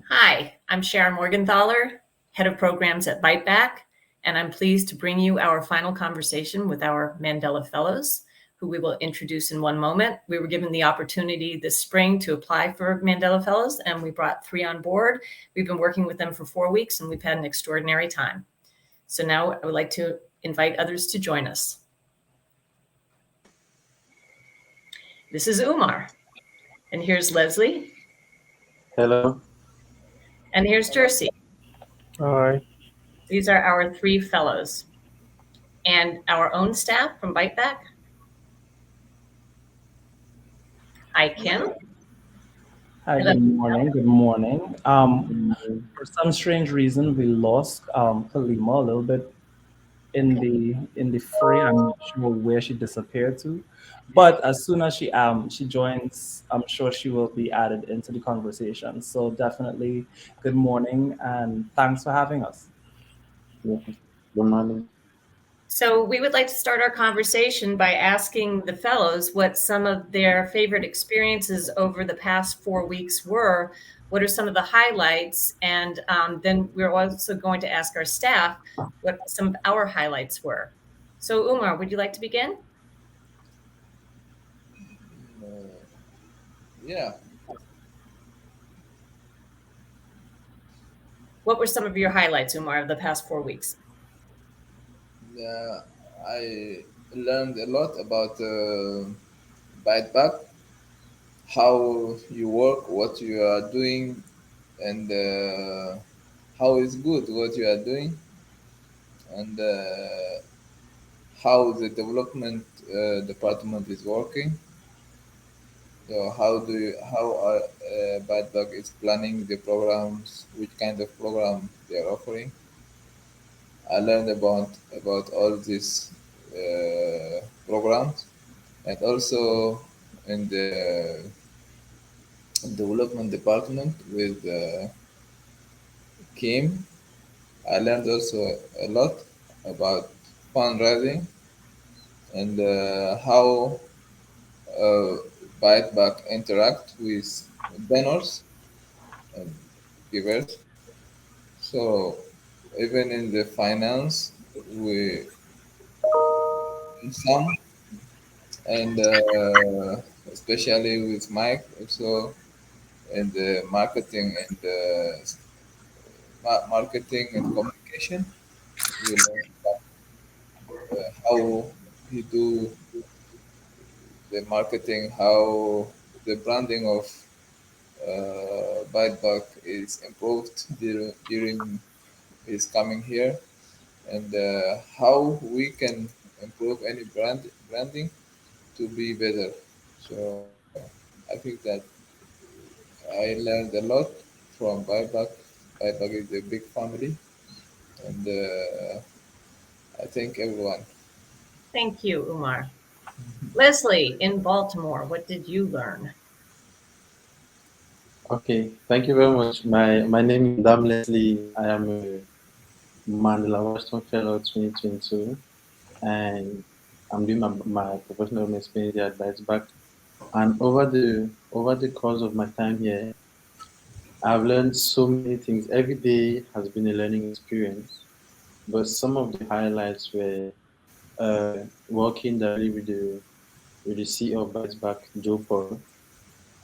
Hi, I'm Sharon Morgenthaler, Head of Programs at ByteBack, and I'm pleased to bring you our final conversation with our Mandela Fellows, who we will introduce in one moment. We were given the opportunity this spring to apply for Mandela Fellows, and we brought 3 on board. We've been working with them for 4 weeks, and we've had an extraordinary time. So now I would like to invite others to join us. This is Oumar, and here's Leslie. Hello. And here's Gercy. Hi. These are our 3 fellows. And our own staff from ByteBack. Hi, Kim. Hi, good morning. Good morning. For some strange reason, we lost Kaleema a little bit in the fray. I'm not sure where she disappeared to, but as soon as she joins, I'm sure she will be added into the conversation. So definitely, good morning and thanks for having us. Good morning. So we would like to start our conversation by asking the fellows what some of their favorite experiences over the past 4 weeks were. What are some of the highlights? And then we're also going to ask our staff what some of our highlights were. So Oumar, would you like to begin? Yeah. What were some of your highlights, Oumar, of the past 4 weeks? I learned a lot about ByteBack, how you work, what you are doing, and how it's good what you are doing, and how the development department is working. So how ByteBack is planning the programs, which kind of program they are offering. I learned about all these programs, and also in the development department with Kim. I learned also a lot about fundraising and how ByteBack interact with donors and givers. So even in the finance, we some, and especially with Mike also in the marketing and communication. We learn how he do the marketing, how the branding of ByteBack is improved during his coming here, and how we can improve any branding to be better. So I think that I learned a lot from ByteBack. ByteBack is a big family, and I thank everyone. Thank you, Oumar. Leslie, in Baltimore, what did you learn? Okay, thank you very much. My name is Ndam Leslie. I am a Mandela Washington Fellow 2022, and I'm doing my professional experience here at ByteBack. And over the course of my time here, I've learned so many things. Every day has been a learning experience, but some of the highlights were working directly with the CEO of ByteBack, Joe Paul.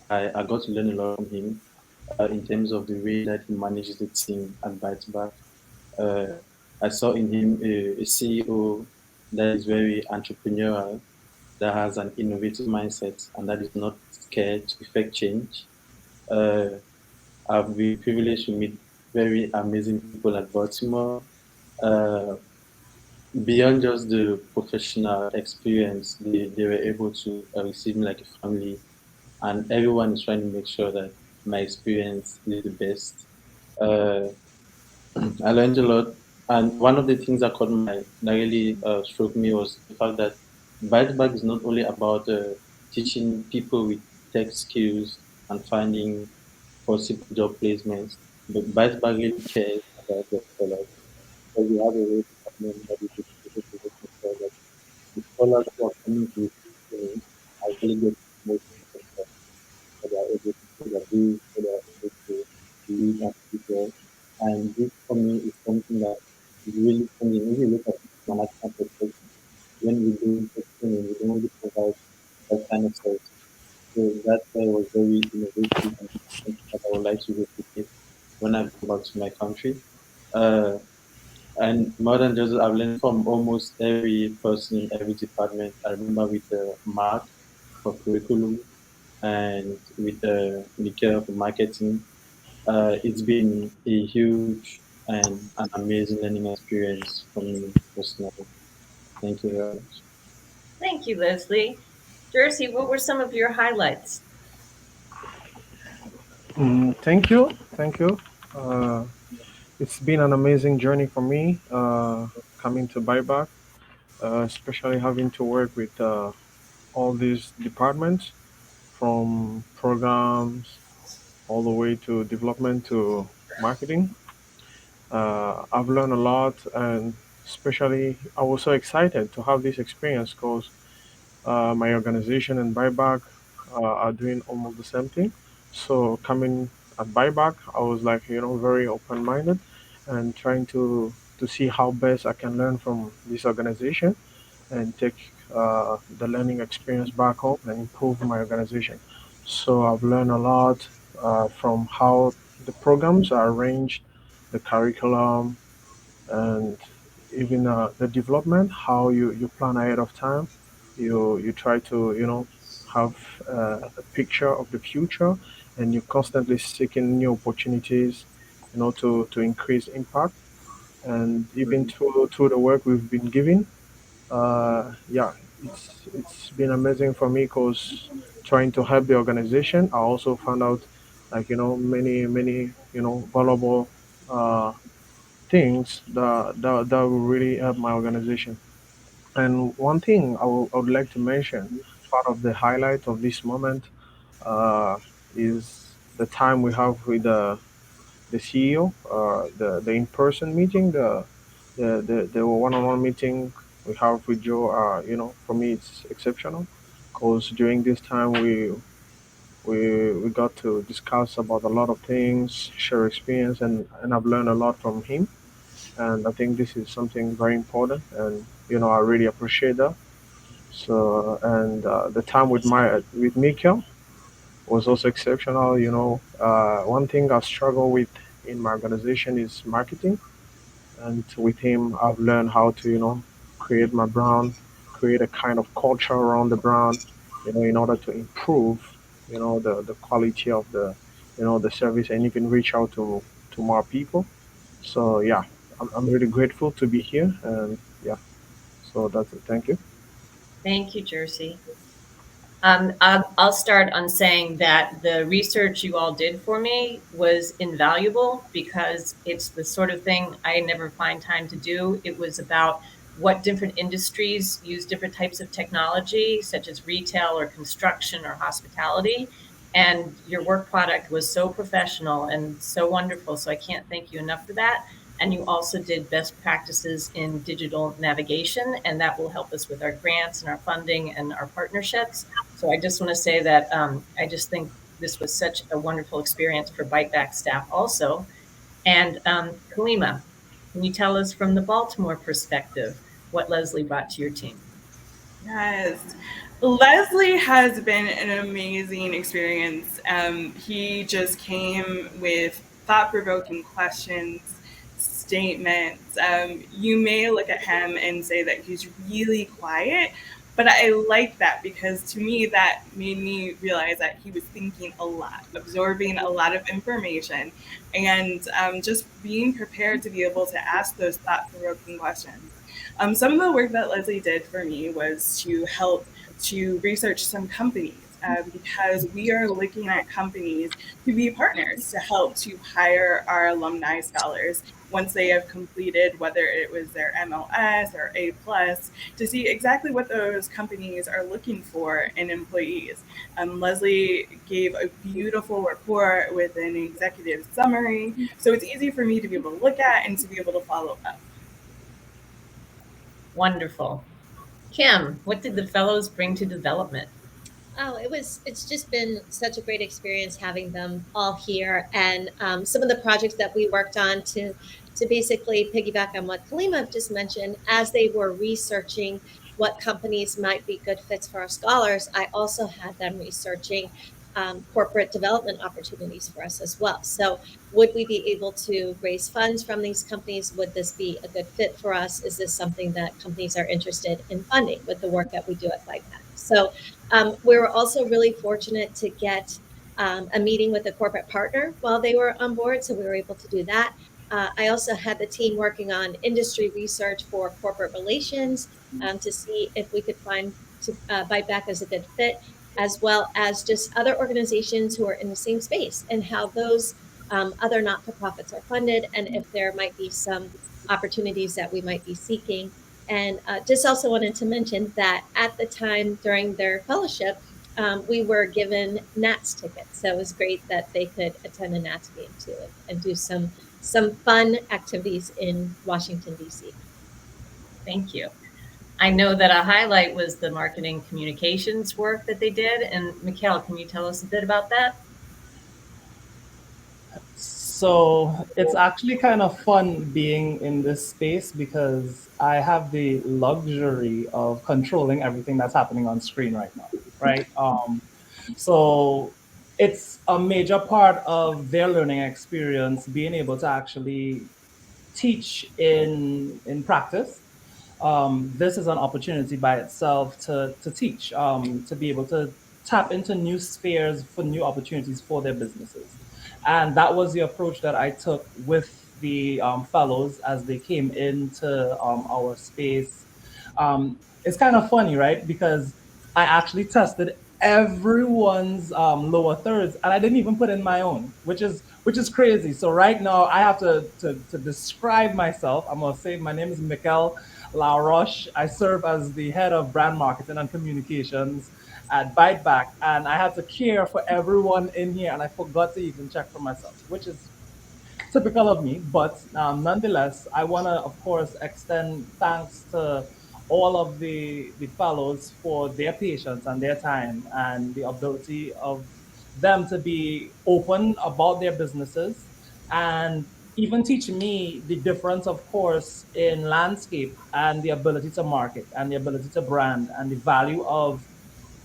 I got to learn a lot from him in terms of the way that he manages the team at ByteBack. I saw in him a CEO that is very entrepreneurial, that has an innovative mindset, and that is not scared to effect change. I've been privileged to meet very amazing people at Baltimore. uh, beyond just the professional experience, they were able to receive me like a family, and everyone is trying to make sure that my experience is the best. Uh, I learned a lot, and one of the things that really struck me was the fact that ByteBack is not only about teaching people with tech skills and finding possible job placements, but ByteBack really cares about the scholars. So we have a whole department that is dedicated to making sure that the scholars who are coming to this training are really getting the most important, so they are able to pay their bills, so they are able to live and keep well. And this for me is something that is really changing. If you look at it from a national perspective, when we do tech training, we don't really provide that kind of service. So that was very innovative and something that I would like to replicate when I go back to my country. Uh, and more than just, I've learned from almost every person in every department. I remember with Mark for curriculum and with Mikael for marketing. It's been a huge and an amazing learning experience for me personally. Thank you very much. Thank you, Leslie. Gercy, what were some of your highlights? Thank you. Thank you. Uh, it's been an amazing journey for me coming to ByteBack, especially having to work with all these departments from programs all the way to development to marketing. I've learned a lot, and especially I was so excited to have this experience because my organization and ByteBack are doing almost the same thing. So coming at ByteBack, I was like, very open-minded and trying to see how best I can learn from this organization and take the learning experience back home and improve my organization. So I've learned a lot from how the programs are arranged, the curriculum, and even the development, how you plan ahead of time. You try to have a picture of the future, and you're constantly seeking new opportunities, to increase impact. And even through the work we've been given, yeah, it's been amazing for me because trying to help the organization, I also found out like many valuable uh, things that will really help my organization. And one thing I would like to mention, part of the highlight of this moment, uh, is the time we have with the CEO, the in-person meeting, the one-on-one meeting we have with Joe. For me, it's exceptional because during this time we got to discuss about a lot of things, share experience, and I've learned a lot from him. And I think this is something very important, and I really appreciate that. So, and the time with Mikael was also exceptional. One thing I struggle with in my organization is marketing, and with him, I've learned how to create my brand, create a kind of culture around the brand, in order to improve the quality of the service, and you can reach out to more people. So yeah, I'm really grateful to be here, and yeah, so that's it. Thank you. Thank you, Gercy. I'll start on saying that the research you all did for me was invaluable because it's the sort of thing I never find time to do. It was about what different industries use different types of technology, such as retail or construction or hospitality. And your work product was so professional and so wonderful. So I can't thank you enough for that. And you also did best practices in digital navigation, and that will help us with our grants and our funding and our partnerships. So I just want to say that I just think this was such a wonderful experience for ByteBack staff also. And Kaleema, can you tell us from the Baltimore perspective what Leslie brought to your team? Yes. Leslie has been an amazing experience. He just came with thought provoking questions, statements. You may look at him and say that he's really quiet, But I like that because to me, that made me realize that he was thinking a lot, absorbing a lot of information, and just being prepared to be able to ask those thought provoking questions. Some of the work that Leslie did for me was to help to research some companies. Because we are looking at companies to be partners to help to hire our alumni scholars once they have completed, whether it was their MLS or A plus, to see exactly what those companies are looking for in employees. Leslie gave a beautiful report with an executive summary, so it's easy for me to be able to look at and to be able to follow up. Wonderful. Kim, what did the fellows bring to development? Oh, it's just been such a great experience having them all here. And some of the projects that we worked on to basically piggyback on what Kaleema just mentioned, as they were researching what companies might be good fits for our scholars, I also had them researching corporate development opportunities for us as well. So would we be able to raise funds from these companies? Would this be a good fit for us? Is this something that companies are interested in funding with the work that we do at ByteBack? So we were also really fortunate to get a meeting with a corporate partner while they were on board, so we were able to do that. I also had the team working on industry research for corporate relations to see if we could find to ByteBack as a good fit, as well as just other organizations who are in the same space and how those other not-for-profits are funded, and if there might be some opportunities that we might be seeking. And just also wanted to mention that at the time during their fellowship, we were given Nats tickets. So it was great that they could attend a Nats game too and do some fun activities in Washington, D.C. Thank you. I know that a highlight was the marketing communications work that they did. And Mikael, can you tell us a bit about that? So it's actually kind of fun being in this space because I have the luxury of controlling everything that's happening on screen right now, right? So it's a major part of their learning experience being able to actually teach in practice. This is an opportunity by itself to teach, to be able to tap into new spheres for new opportunities for their businesses. And that was the approach that I took with the fellows as they came into our space. It's kind of funny, right? Because I actually tested everyone's lower thirds, and I didn't even put in my own, which is crazy. So right now, I have to describe myself. I'm gonna say my name is Mikael LaRoche. I serve as the head of brand marketing and communications at ByteBack, and I had to care for everyone in here, and I forgot to even check for myself, which is typical of me. But nonetheless, I want to, of course, extend thanks to all of the fellows for their patience and their time and the ability of them to be open about their businesses and even teach me the difference, of course, in landscape and the ability to market and the ability to brand and the value of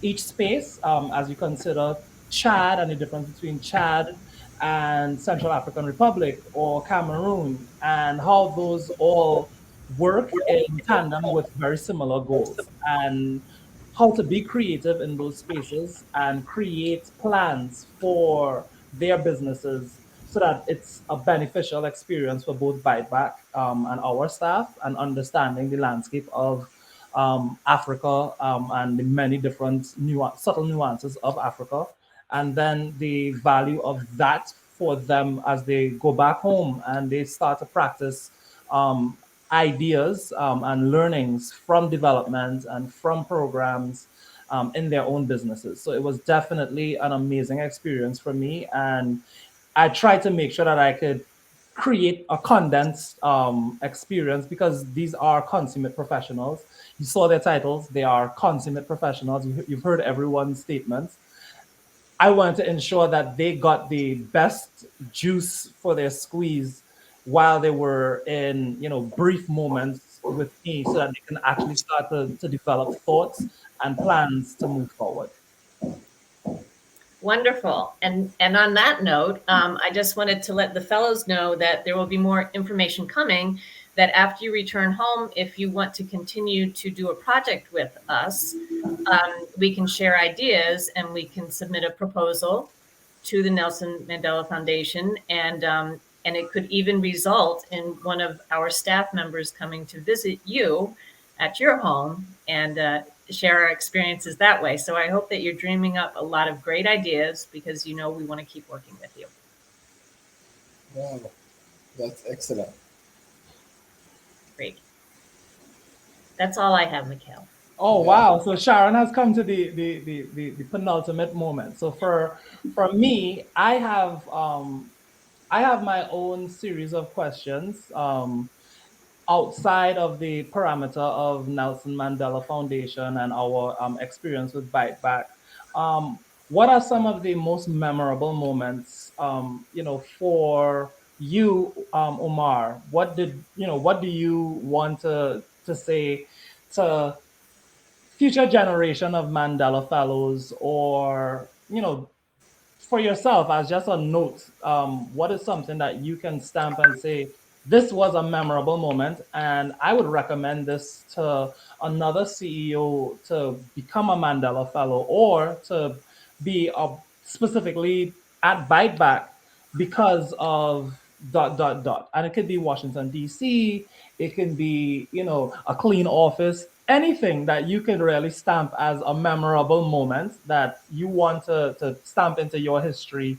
each space as you consider Chad and the difference between Chad and Central African Republic or Cameroon and how those all work in tandem with very similar goals and how to be creative in those spaces and create plans for their businesses so that it's a beneficial experience for both ByteBack and our staff and understanding the landscape of Africa and the many different subtle nuances of Africa, and then the value of that for them as they go back home and they start to practice ideas and learnings from development and from programs in their own businesses. So it was definitely an amazing experience for me, and I tried to make sure that I could create a condensed experience because these are consummate professionals. You saw their titles; they are consummate professionals. You've heard everyone's statements. I wanted to ensure that they got the best juice for their squeeze while they were in, brief moments with me so that they can actually start to develop thoughts and plans to move forward. Wonderful. And on that note, I just wanted to let the fellows know that there will be more information coming, that after you return home, if you want to continue to do a project with us, we can share ideas and we can submit a proposal to the Nelson Mandela Foundation. And it could even result in one of our staff members coming to visit you at your home and share our experiences that way. So I hope that you're dreaming up a lot of great ideas, because we want to keep working with you. Wow, that's excellent. Great. That's all I have, Mikael. Oh Yeah. wow! So Sharon has come to the penultimate moment. So for me, I have my own series of questions outside of the parameter of Nelson Mandela Foundation and our experience with ByteBack. What are some of the most memorable moments, for you, Oumar? What do you want to say to future generation of Mandela Fellows, or for yourself, as just a note, what is something that you can stamp and say, this was a memorable moment, and I would recommend this to another CEO to become a Mandela Fellow, or to be specifically at ByteBack because of dot dot dot. And it could be Washington D.C. It can be a clean office. Anything that you can really stamp as a memorable moment that you want to stamp into your history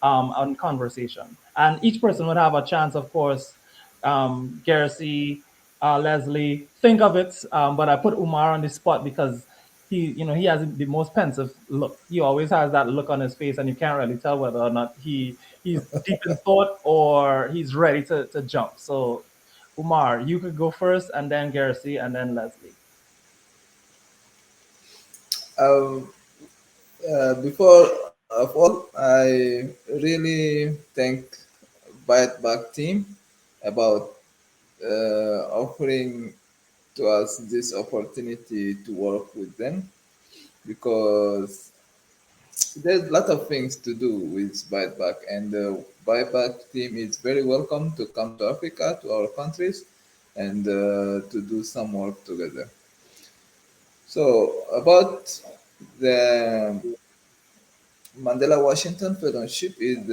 on conversation. And each person would have a chance, of course. Gercy, Leslie, think of it. But I put Oumar on the spot because he has the most pensive look. He always has that look on his face, and you can't really tell whether or not he's deep in thought or he's ready to jump. So, Oumar, you could go first, and then Gercy, and then Leslie. Um, Before of all, I really thank ByteBack team about offering to us this opportunity to work with them, because there's a lot of things to do with ByteBack, and the ByteBack team is very welcome to come to Africa, to our countries, and to do some work together. So about the Mandela Washington Fellowship is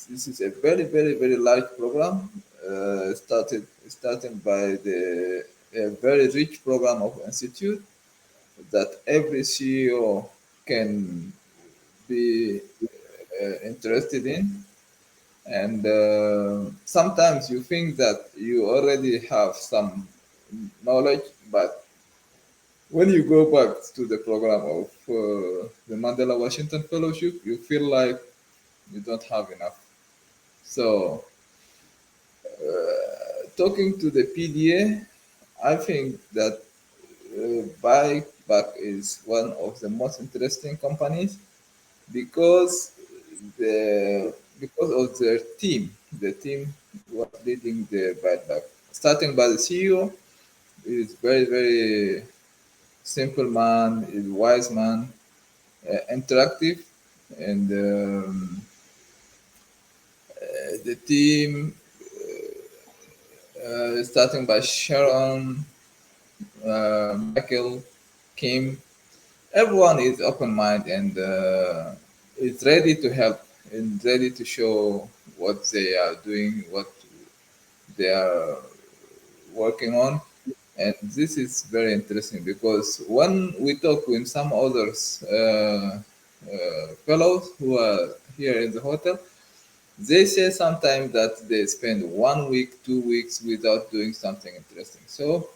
this is a very large program, starting by the a very rich program of institute that every CEO can be interested in. And sometimes you think that you already have some knowledge, but when you go back to the program of the Mandela Washington Fellowship, you feel like you don't have enough. So, talking to the PDA, I think that ByteBack is one of the most interesting companies, because because of their team. The team was leading the ByteBack, starting by the CEO. Is very simple man, is wise man, interactive, and the team, starting by Sharon, Mikael, Kim, everyone is open minded and is ready to help and ready to show what they are doing, what they are working on. And this is very interesting, because when we talk with some others fellows who are here in the hotel, they say sometimes that they spend 1 week, 2 weeks without doing something interesting. So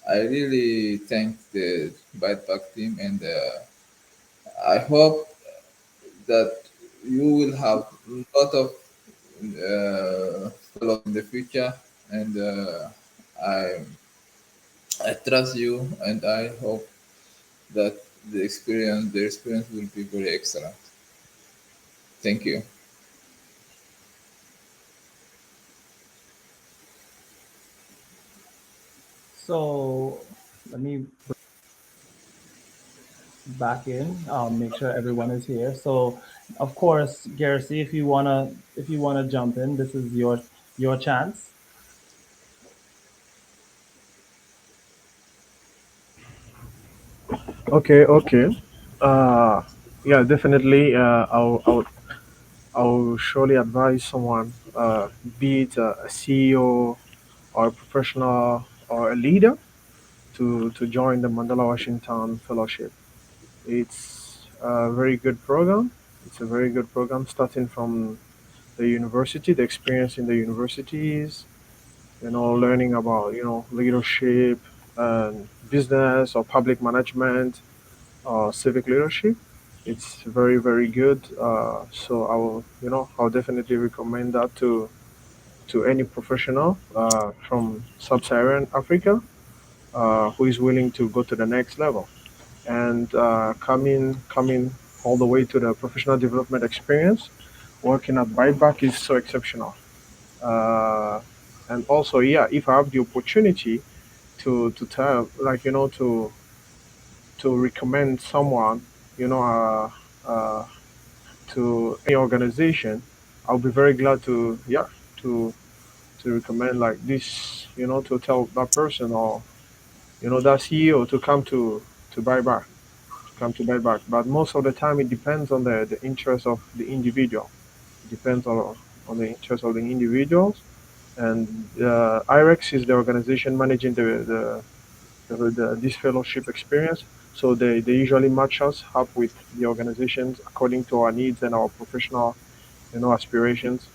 I really thank the ByteBack team, and I hope that you will have a lot of fellows in the future, and I I trust you, and I hope that the experience will be very excellent. Thank you. So let me back in. Make sure everyone is here. So, of course, Gercy, if you wanna jump in, this is your chance. Okay, okay. Uh, yeah, definitely. I'll surely advise someone, be it a CEO or a professional or a leader, to join the Mandela Washington Fellowship. It's a very good program. It's a very good program, starting from the university, the experience in the universities, learning about, leadership and business or public management or civic leadership. It's very, very good. So I'll definitely recommend that to any professional from sub-Saharan Africa who is willing to go to the next level. And coming all the way to the professional development experience, working at ByteBack is so exceptional. Uh, and also, yeah, if I have the opportunity to tell, like, to recommend someone, you know, uh, uh, to any organization, I'll be very glad to, yeah, to to recommend like this, to tell that person or that CEO to come to buy back, to come to buy back. But most of the time, it depends on the interest of the individual. It depends on the interest of the individuals. And IREX is the organization managing this fellowship experience. So they usually match us up with the organizations according to our needs and our professional, aspirations.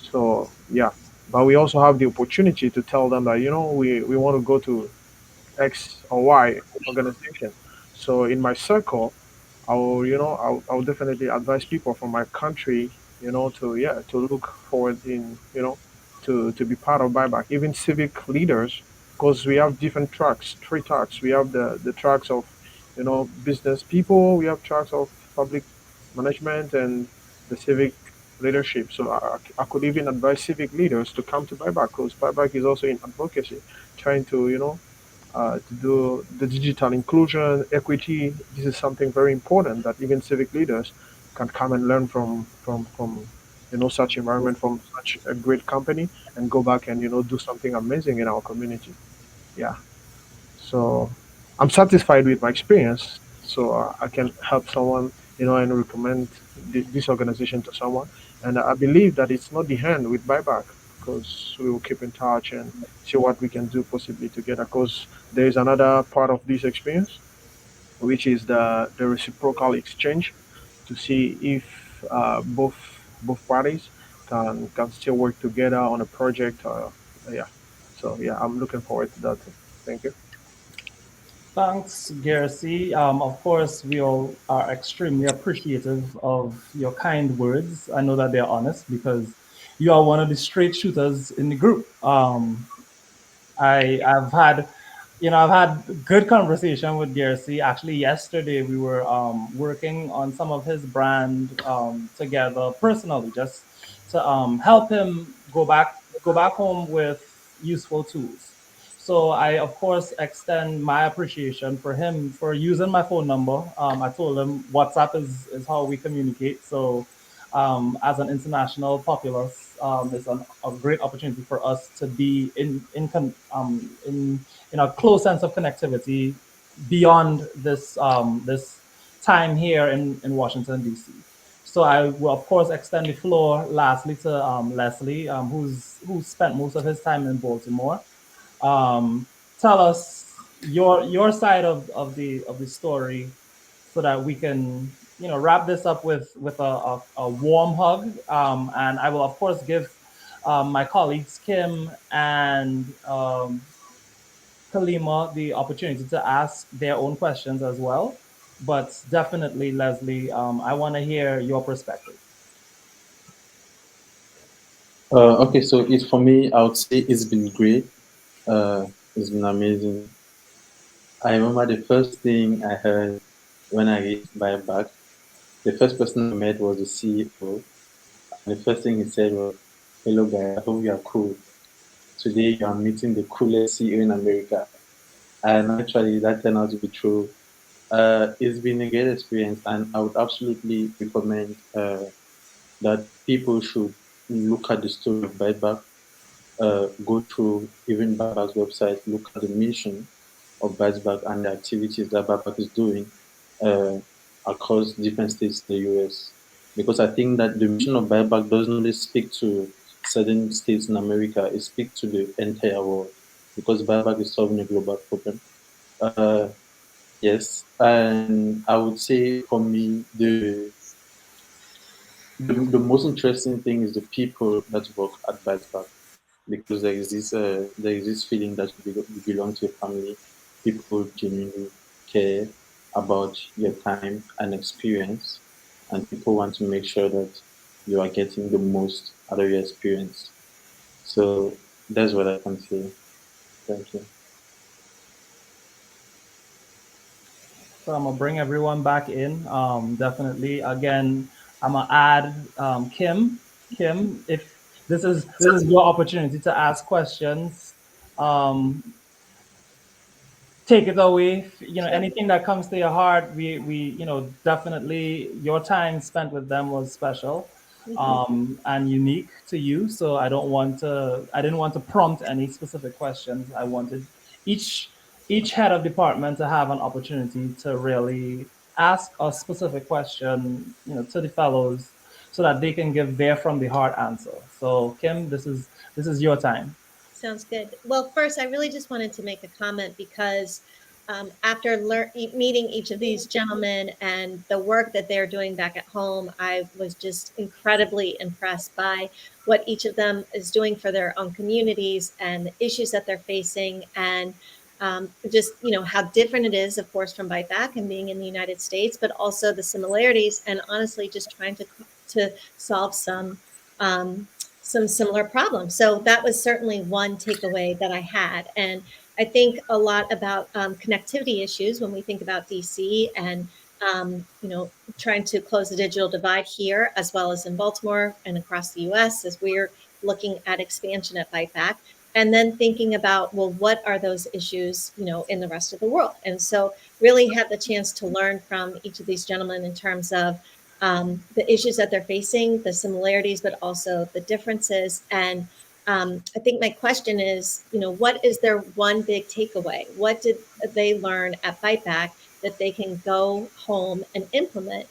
So yeah, but we also have the opportunity to tell them that we want to go to X or Y organization. So in my circle, I'll definitely advise people from my country, to look forward in, to be part of buyback, even civic leaders, because we have different tracks, three tracks. We have the tracks of, business people, we have tracks of public management and the civic leadership. So I could even advise civic leaders to come to buyback because buyback is also in advocacy, trying to, to do the digital inclusion, equity. This is something very important that even civic leaders can come and learn from such environment, from such a great company, and go back and do something amazing in our community. Yeah. So I'm satisfied with my experience. So I can help someone, and recommend this organization to someone. And I believe that it's not the end with buyback because we will keep in touch and see what we can do possibly together. Because there is another part of this experience, which is the reciprocal exchange, to see if both parties can still work together on a project. Yeah. So yeah, I'm looking forward to that. Thank you. Thanks, Gercy. Of course, we all are extremely appreciative of your kind words. I know that they're honest because you are one of the straight shooters in the group. I've had, I've had good conversation with Gercy. Actually, yesterday we were working on some of his brand together personally, just to help him go back home with useful tools. So I, of course, extend my appreciation for him for using my phone number. I told him WhatsApp is how we communicate. So as an international populace, it's a great opportunity for us to be in a close sense of connectivity beyond this time here in Washington D.C. So I will of course extend the floor lastly to Leslie, who's spent most of his time in Baltimore. Um, Tell us your side of the story so that we can wrap this up with a warm hug. And I will of course give my colleagues Kim and Kaleema the opportunity to ask their own questions as well. But definitely, Leslie, I want to hear your perspective. Okay, so it's for me. I would say it's been great. It's been amazing. I remember the first thing I heard when I reached Buyback. The first person I met was the CEO. And the first thing he said was, "Hello guys, I hope you are cool. Today you are meeting the coolest CEO in America." And actually, that turned out to be true. It's been a great experience, and I would absolutely recommend that people should look at the story of ByteBack, go through even ByteBack's website, look at the mission of ByteBack and the activities that ByteBack is doing uh, across different states in the US. Because I think that the mission of ByteBack doesn't only speak to certain states in America, it speaks to the entire world because ByteBack is solving a global problem. Uh, yes, and I would say for me, the most interesting thing is the people that work at ByteBack because there is this feeling that you belong to a family. People genuinely care about your time and experience, and people want to make sure that you are getting the most out of your experience. So that's what I can say. Thank you. So I'm gonna bring everyone back in. Definitely. Again, I'm gonna add Kim. Kim, if this is your opportunity to ask questions. Um, Take it away. Sure. Anything that comes to your heart, we definitely your time spent with them was special, Mhm. and unique to you. So I didn't want to prompt any specific questions. I wanted each each head of department to have an opportunity to really ask a specific question, to the fellows, so that they can give their from the heart answer. So Kim, this is your time. Sounds good. Well, first, I really just wanted to make a comment because after meeting each of these gentlemen and the work that they're doing back at home, I was just incredibly impressed by what each of them is doing for their own communities and the issues that they're facing, and just how different it is, of course, from ByteBack and being in the United States, but also the similarities, and honestly, just trying to solve um, some similar problems. So that was certainly one takeaway that I had. And I think a lot about connectivity issues when we think about DC and, trying to close the digital divide here, as well as in Baltimore and across the US, as we're looking at expansion at ByteBack. And then thinking about, well, what are those issues, in the rest of the world? And so really had the chance to learn from each of these gentlemen in terms of the issues that they're facing, the similarities, but also the differences. And I think my question is, what is their one big takeaway? What did they learn at ByteBack that they can go home and implement?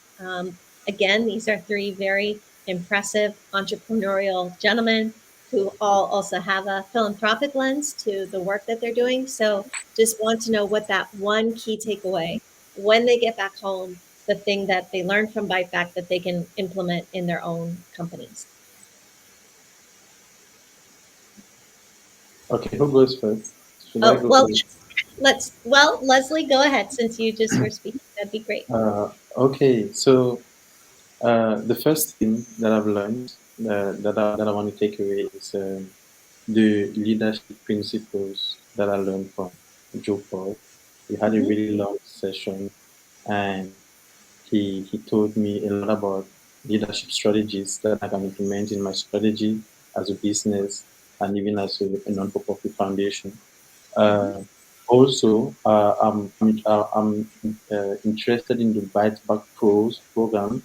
Again, these are three very impressive entrepreneurial gentlemen who all also have a philanthropic lens to the work that they're doing. So just want to know what that one key takeaway when they get back home, the thing that they learned from ByteBack that they can implement in their own companies. Okay, who goes first? Should I Oh, go well, first? Leslie, go ahead since you just were speaking. That'd be great. Okay, so the first thing that I've learned that I want to take away is the leadership principles that I learned from Joe Paul. We had a Mhm. really long session, and he told me a lot about leadership strategies that I can implement in my strategy as a business and even as a non-profit foundation. Mhm. Uh, Also, I'm interested in the Byte Back Pros program.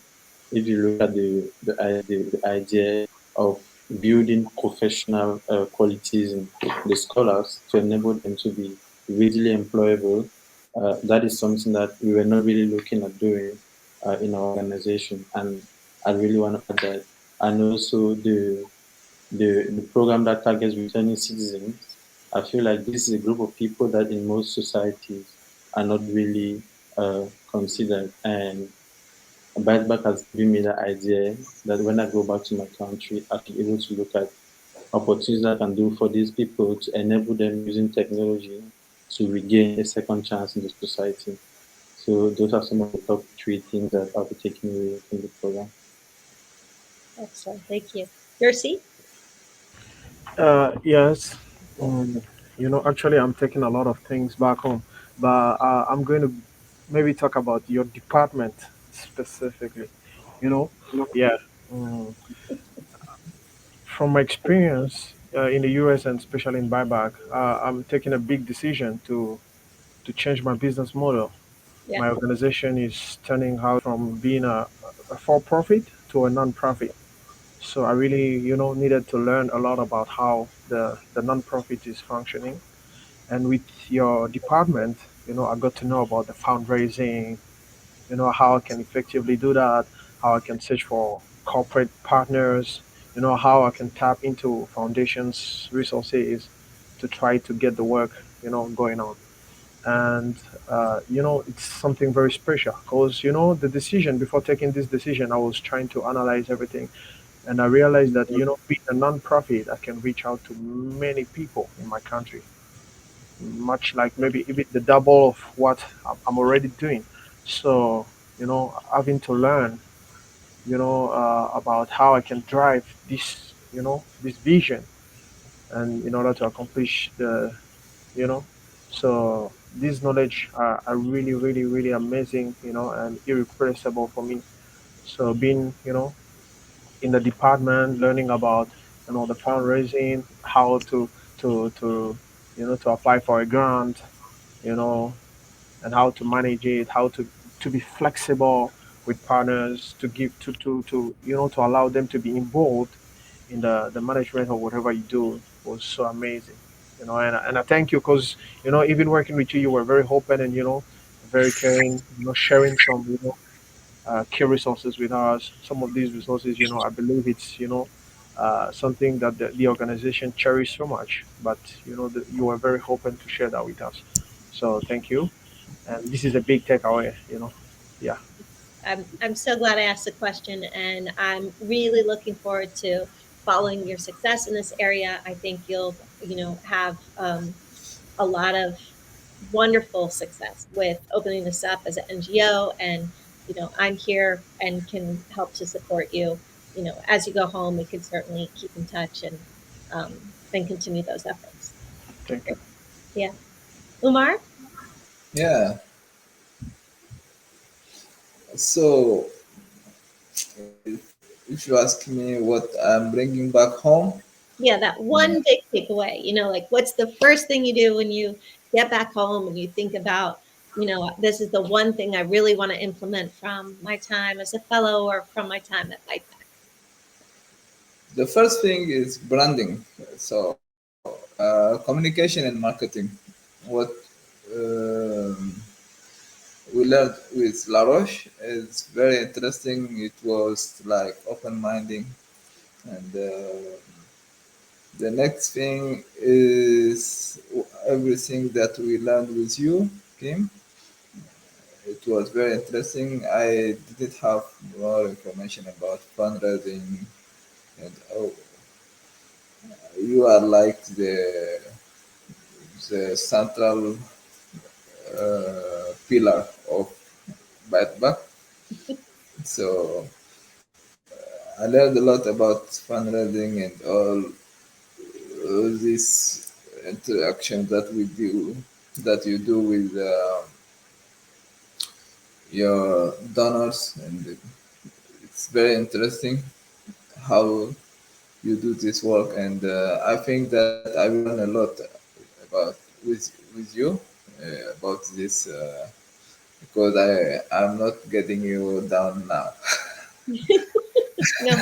If you look at the idea of building professional qualities in the scholars to enable them to be readily employable, that is something that we were not really looking at doing in our organization, and I really want to add that. And also the program that targets returning citizens, I feel like this is a group of people that in most societies are not really considered. And Back has given me the idea that when I go back to my country, I should be able to look at opportunities I can do for these people to enable them using technology to regain a second chance in the society. So those are some of the top three things that I'll be taking away from the program. Excellent. Thank you. Gercy? Yes. Um, actually, I'm taking a lot of things back home, but I'm going to maybe talk about your department specifically. You know, yeah. Mm, from my experience in the US and especially in buyback, I'm taking a big decision to change my business model. Yeah. My organization is turning out from being a for-profit to a non-profit. So I really, needed to learn a lot about how the non-profit is functioning. And with your department, I got to know about the fundraising, how I can effectively do that, how I can search for corporate partners, how I can tap into foundations resources to try to get the work, going on. And it's something very special because the decision, before taking this decision, I was trying to analyze everything, and I realized that being a non-profit, I can reach out to many people in my country, much like maybe even the double of what I'm already doing. So, having to learn, about how I can drive this vision, and in order to accomplish you know, so these knowledge are really, really, really amazing, and irreplaceable for me. So being, in the department, learning about, the fundraising, how to to apply for a grant, you know, and how to manage it, how to be flexible with partners, to give to to allow them to be involved in the management of whatever you do was so amazing. And I thank you because even working with you, you were very open and very caring. Sharing some key resources with us. Some of these resources, I believe it's something that the organization cherishes so much. But you were very open to share that with us. So thank you. And this is a big takeaway. Yeah. I'm so glad I asked the question, and I'm really looking forward to following your success in this area. I think you'll, have a lot of wonderful success with opening this up as an NGO, and I'm here and can help to support you. As you go home, we can certainly keep in touch um, and continue those efforts. Thank you. Yeah, Oumar. Yeah. So if you ask me what I'm bringing back home, Yeah, that one big takeaway. Like what's the first thing you do when you get back home and you think about, this is the one thing I really want to implement from my time as a fellow or from my time at ByteBack. the first thing is branding. So communication and marketing. What um, we learned with LaRoche is very interesting. It was like open minding. And the next thing is everything that we learned with you, Kim. It was very interesting. I didn't have more information about fundraising, and you are like the central pillar of ByteBack. So I learned a lot about fundraising and all this interaction that you do with your donors, and it's very interesting how you do this work. And I think that I will learn a lot about with you about this because I'm not getting you down now. No,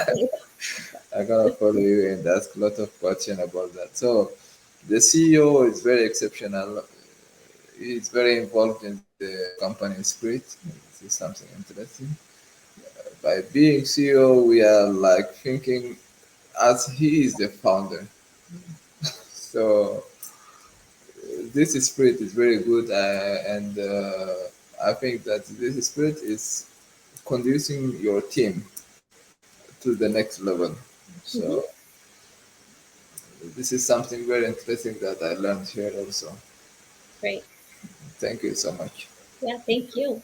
I'm gonna follow you and ask a lot of questions about that. So the CEO is very exceptional. He's very involved in the company spirit. This is something interesting. By being CEO, we are like thinking as he is the founder. So this spirit is very good, and I think that this spirit is conducing your team to the next level. mhm, So this is something very interesting that I learned here also. great. Thank you so much. Yeah, thank you.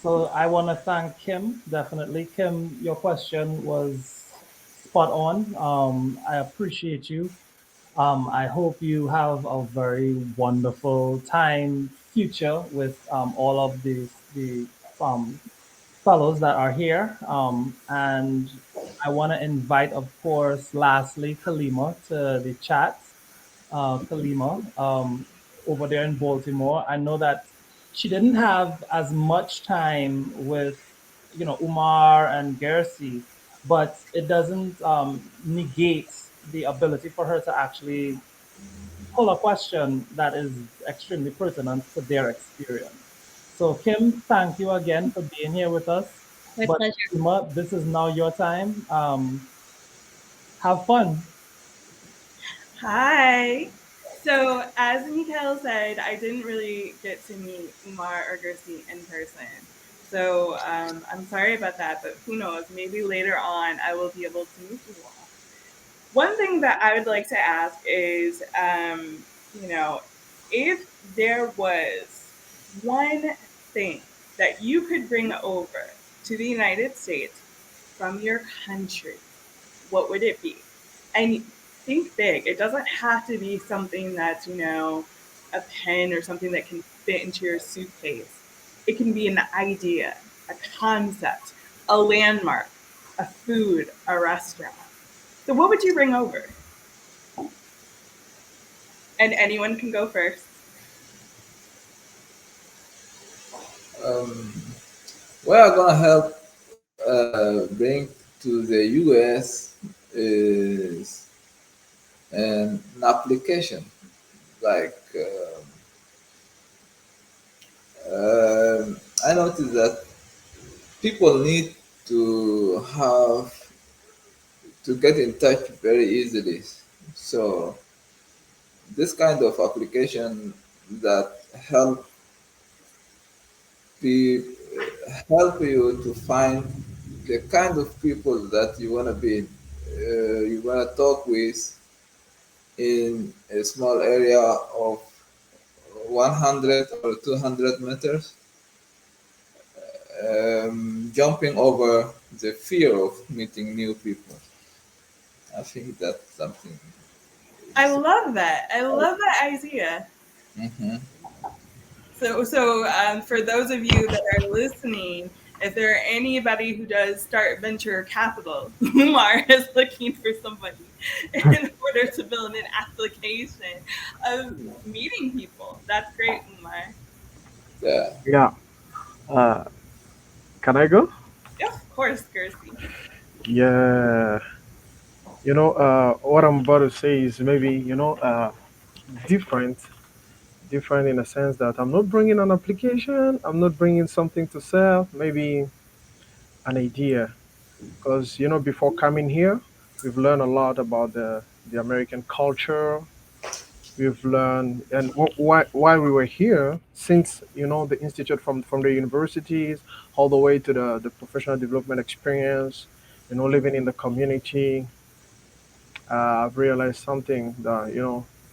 So I want to thank Kim, definitely. Kim, your question was spot on. I appreciate you. I hope you have a very wonderful time future with all of the um, fellows that are here. And I want to invite, of course, lastly, Kaleema to the chat. Kaleema, over there in Baltimore. I know that she didn't have as much time with, Oumar and Gercy, but it doesn't negate the ability for her to actually pull a question that is extremely pertinent to their experience. So, Kim, thank you again for being here with us. My But pleasure. Uma, this is now your time. Have fun. Hi. So, as Mikael said, I didn't really get to meet Oumar or Gercy in person. So, I'm sorry about that, but who knows? Maybe later on I will be able to meet you all. One thing that I would like to ask is, you know, if there was one thing that you could bring over to the United States from your country, what would it be? And think big. It doesn't have to be something that's, a pen or something that can fit into your suitcase. It can be an idea, a concept, a landmark, a food, a restaurant. So, what would you bring over? And anyone can go first. Um, we are gonna help bring to the US is an application like I noticed that people need to have to get in touch very easily. So this kind of application that help be help you to find the kind of people that you want to be you want to talk with in a small area of 100 or 200 meters, jumping over the fear of meeting new people. I think that's something. I love that. I love that idea. Mhm. So for those of you that are listening, if there are anybody who does start venture capital, Oumar is looking for somebody in order to build an application of meeting people. That's great, Oumar. Yeah. Yeah. Uh, can I go? Yeah, of course, Gercy. Yeah. What I'm about to say is maybe, different. Different in a sense that I'm not bringing an application, I'm not bringing something to sell, maybe an idea. Because, before coming here, we've learned a lot about the American culture. We've learned, and why we were here, since, the institute from the universities all the way to the professional development experience, living in the community. I've realized something that,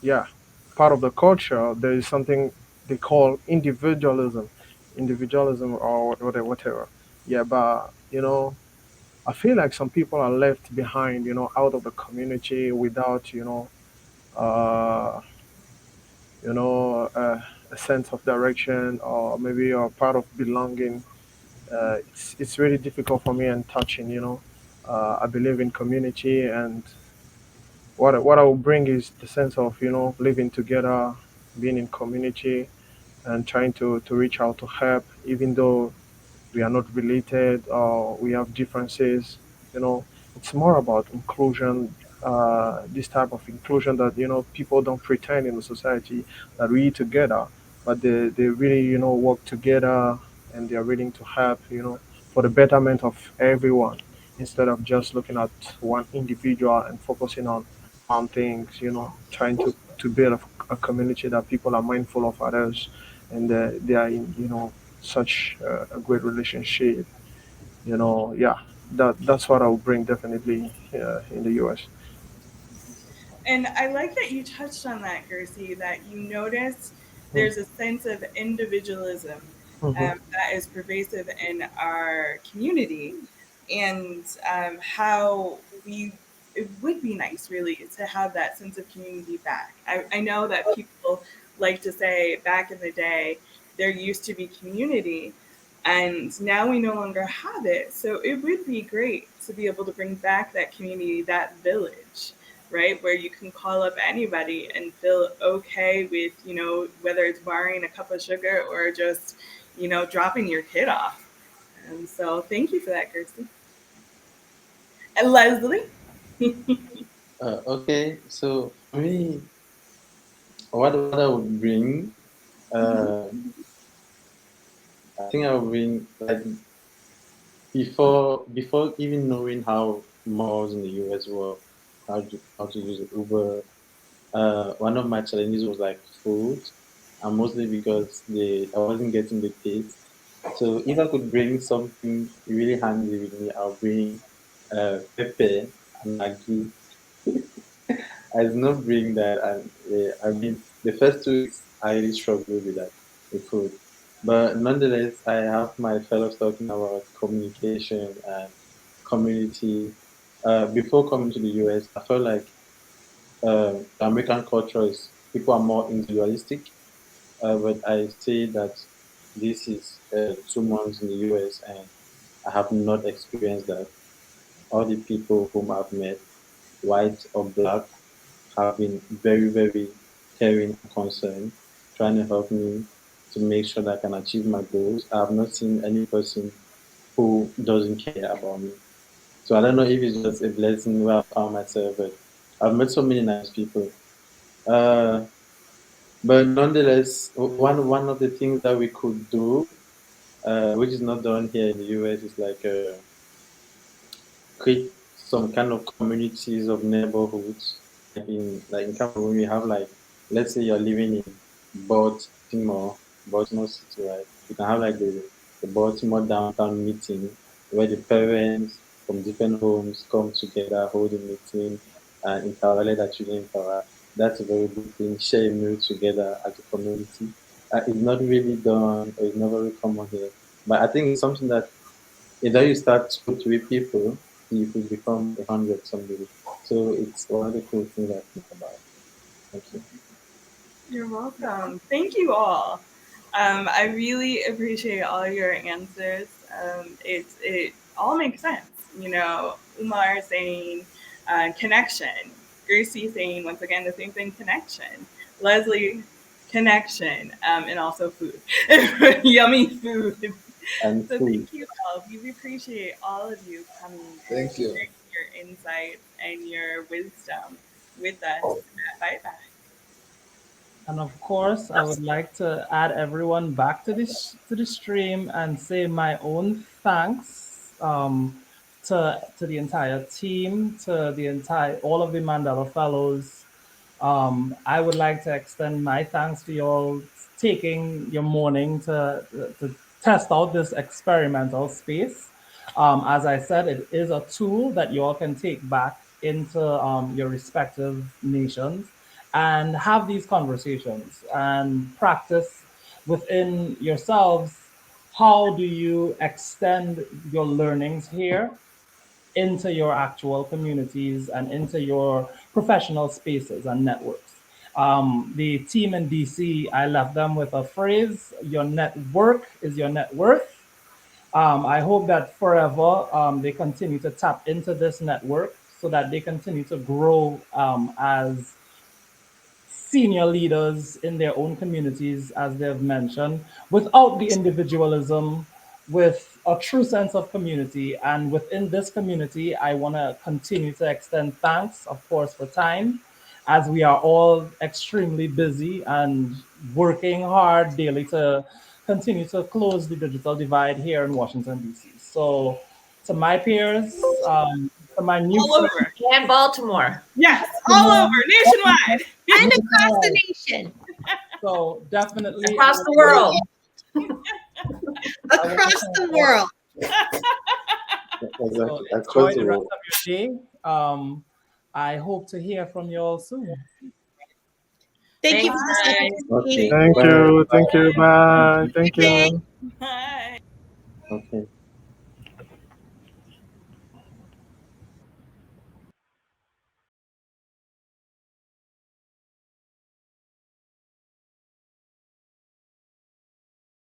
yeah, part of the culture, there is something they call individualism or whatever. Yeah, but, I feel like some people are left behind, out of the community without, uh, a sense of direction or maybe a part of belonging. It's really difficult for me and touching, I believe in community, and what I will bring is the sense of living together, being in community, and trying to reach out to help, even though we are not related or we have differences. It's more about inclusion. This type of inclusion that people don't pretend in the society that we eat together, but they really work together, and they are willing to help for the betterment of everyone, instead of just looking at one individual and focusing on one thing. Trying to build a community that people are mindful of others, and they are in such a great relationship. Yeah, that's what I would bring definitely in the US. And I like that you touched on that, Gercy, that you noticed Mm. there's a sense of individualism Mhm. that is pervasive in our community, and how it would be nice, really, to have that sense of community back. I know that people like to say back in the day, there used to be community, and now we no longer have it. So it would be great to be able to bring back that community, that village. right? Where you can call up anybody and feel okay with, whether it's borrowing a cup of sugar or just, dropping your kid off. And so thank you for that, Gercy. And Leslie? Okay, so for me, what I would bring, I think I would bring like before even knowing how malls in the US work, how to use Uber. One of my challenges was like food, and mostly because I wasn't getting the taste. So if I could bring something really handy with me, I'll bring pepper and Maggi. I did not bring that, and I mean the first 2 weeks I really struggled with that with food, but nonetheless I have my fellows talking about communication and community. Before coming to the US, I felt like the American culture is people are more individualistic, but I say that this is 2 months in the US and I have not experienced that. All the people whom I've met, white or black, have been very, very caring and concerned, trying to help me to make sure that I can achieve my goals. I have not seen any person who doesn't care about me. So I don't know if it's just a blessing where I found myself, but I've met so many nice people. Uh, but nonetheless, one of the things that we could do, which is not done here in the US, is like create some kind of communities of neighborhoods. Like in Cameroon, we have like, let's say you're living in Baltimore, Baltimore City, right? You can have like the Baltimore downtown meeting where the parents from different homes come together, hold a meeting, and interact that children interact. That's a very good thing. Share a meal together as a community. It's not really done, or it's not very common here, but I think it's something that either you start 2 3 people, you could become 100 someday. So it's one of the cool things I think about. Thank you. You're welcome. Thank you all. I really appreciate all your answers. It all makes sense. Oumar saying connection, Gercy saying once again the same thing, connection. Leslie, connection, and also food, yummy food. And So food. thank you all. We appreciate all of you coming and Thank you. sharing your insights and your wisdom with us at ByteBack. And of course, I would like to add everyone back to the stream and say my own thanks to the entire team, to the entire all of the Mandela Fellows. I would like to extend my thanks to you all taking your morning to test out this experimental space. As I said, it is a tool that you all can take back into your respective nations and have these conversations and practice within yourselves. How do you extend your learnings here into your actual communities and into your professional spaces and networks? The team in DC, I left them with a phrase: your network is your net worth. I hope that forever they continue to tap into this network so that they continue to grow as senior leaders in their own communities, as they've mentioned, without the individualism, with a true sense of community. And within this community, I want to continue to extend thanks, of course, for time, as we are all extremely busy and working hard daily to continue to close the digital divide here in Washington, D.C. So, to my peers, to my new All friends, over. And Baltimore. Yes, all over, nationwide. And across the nation, so definitely Across the world. across the world. Exactly. So enjoy Across the the rest world. of your day. I hope to hear from you all soon. Thank you Thanks, for this guys. Okay. opportunity. Thank Bye. you. Thank you. Bye. Thank Good day. you. Bye. Okay.